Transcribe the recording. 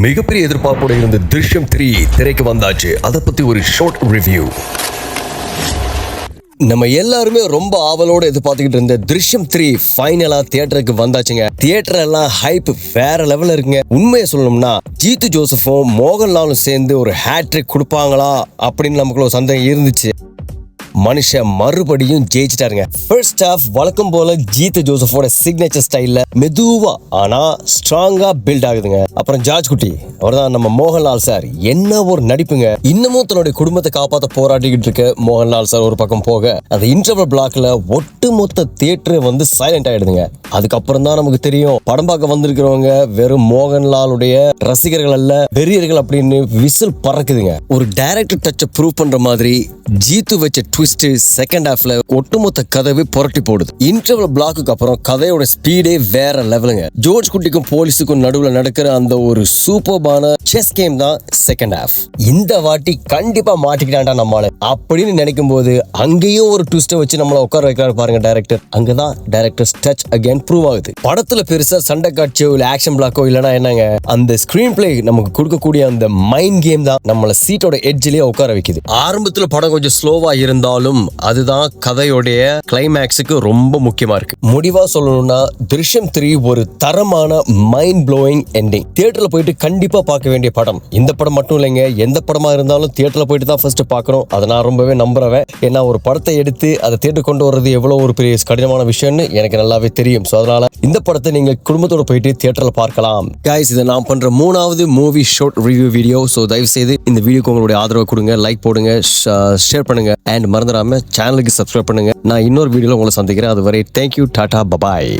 மிகப்பெரிய எதிர்பார்ப்போட இருந்த திருஷ்யம் 3 திரைக்கு வந்தாச்சு. அதை பத்தி ஒரு ஷார்ட் ரிவ்யூ. நம்ம எல்லாருமே ரொம்ப ஆவலோட எதிர்பார்த்துக்கிட்டு இருந்த திருஷ்யம் 3 ஃபைனலா தியேட்டருக்கு வந்தாச்சுங்க. தியேட்டர் எல்லாம் ஹைப் வேற லெவல்ல இருக்குங்க. உண்மையை சொல்லணும்னா ஜீத்து ஜோசப்பும் மோகன்லாலும் சேர்ந்து ஒரு ஹேட்ரிக் கொடுப்பாங்களா அப்படின்னு நமக்கு ஒரு சந்தேகம் இருந்துச்சு. மனுஷன் மறுபடியும் ஜெயிச்சிட்டாருங்க. ஃபர்ஸ்ட் ஹாஃப் வழக்கம் போல ஜீத்து ஜோசப்போட சிக்னேச்சர் ஸ்டைல்ல மெதுவா ஆனா ஸ்ட்ராங்கா பில்ட் ஆகுதுங்க. அப்புறம் ஜார்ஜ் குட்டி அவர்தான் நம்ம மோகன்லால் சார். என்ன ஒரு நடிப்புங்க. இன்னமும் தன்னுடைய குடும்பத்தை காப்பாற்ற போராடிக்கிட்டு இருக்க மோகன்லால் சார் ஒரு பக்கம் போக, அந்த இன்டர்வல் பிளாக்ல ஒட்டுமொத்த தியேட்டர் வந்து சைலண்ட் ஆயிடுதுங்க. அதுக்கப்புறம் தான் நமக்கு தெரியும் படம் பார்க்க வந்திருக்கிறவங்க வெறும் மோகன்லாலுடைய ரசிகர்கள் அல்ல, வெறியர்கள் அப்படின்னு விசில் பறக்குதுங்க. ஒரு டைரக்டர் டச்சை ப்ரூவ் பண்ற மாதிரி ஜீத்து வச்ச ட்விஸ்ட் செகண்ட் ஹாஃப்ல ஒட்டுமொத்த கதவை புரட்டி போடுது. இன்டர்வல் பிளாக்கு அப்புறம் கதையோட ஸ்பீடே வேற லெவலுங்க. ஜோர்ஜ் குட்டிக்கும் போலீஸுக்கும் நடுவுல நடக்கிற அந்த ஒரு சூப்பர்பான செஸ் கேம் தான் செகண்ட் ஹாஃப். இந்த வாட்டி கண்டிப்பா மாட்டிக்கிட்டான்டா நம்மால அப்படின்னு நினைக்கும் போது அங்கேயும் ஒரு ட்விஸ்ட வச்சு நம்மள உட்கார வைக்கிறாரு பாருங்க டைரக்டர். அங்கதான் டைரக்டர் டச் அகைன் ப்ரூவ் ஆகுது. படத்துல பெருசா சண்டை காட்சியோ இல்ல ஆக்ஷன் பிளாக்கோ இல்லனா என்னங்க, அந்த ஸ்கிரீன் பிளே நமக்கு கொடுக்கக்கூடிய அந்த மைண்ட் கேம் தான் நம்மள சீட்டோட எட்ஜ்லயே உட்கார வைக்குது. ஆரம்பத்துல படம் கொஞ்சம் ஸ்லோவா இருந்தாலும் அதுதான் கதையோடைய கிளைமேக்ஸுக்கு ரொம்ப முக்கியமா இருக்கு. முடிவா சொல்லணும்னா திருஷ்யம் 3 ஒரு தரமான மைண்ட் ப்ளோயிங் எண்டிங். தியேட்டர்ல போயிட்டு கண்டிப்பா பார்க்க வேண்டிய படம். இந்த படம் மட்டும் இல்லைங்க, எந்த படமா இருந்தாலும் தியேட்டர்ல போயிட்டு தான் ஃபர்ஸ்ட் பார்க்கணும். அதை நான் ரொம்பவே நம்புறேன். ஏன்னா ஒரு படத்தை எடுத்து அதை தியேட்டர் கொண்டு வர்றது எவ்வளவு ஒரு பெரிய கடினமான விஷயம்னு எனக்கு நல்லாவே தெரியும். ஸோ அதனால இந்த படத்தை நீங்க குடும்பத்தோட போயிட்டு தியேட்டர்ல பார்க்கலாம். கைஸ், இதை நான் பண்ற 3வது movie short review video. So தயவு செய்து இந்த வீடியோக்கு உங்களுடைய ஆதரவு கொடுங்க, லைக் போடுங்க, ஷேர் பண்ணுங்க, அண்ட் மறந்துடாம சேனலுக்கு சப்ஸ்கிரைப் பண்ணுங்க. நான் இன்னொரு வீடியோல உங்களை சந்திக்கிறேன். அதுவரை தேங்க்யூ, டாடா, பபாய்.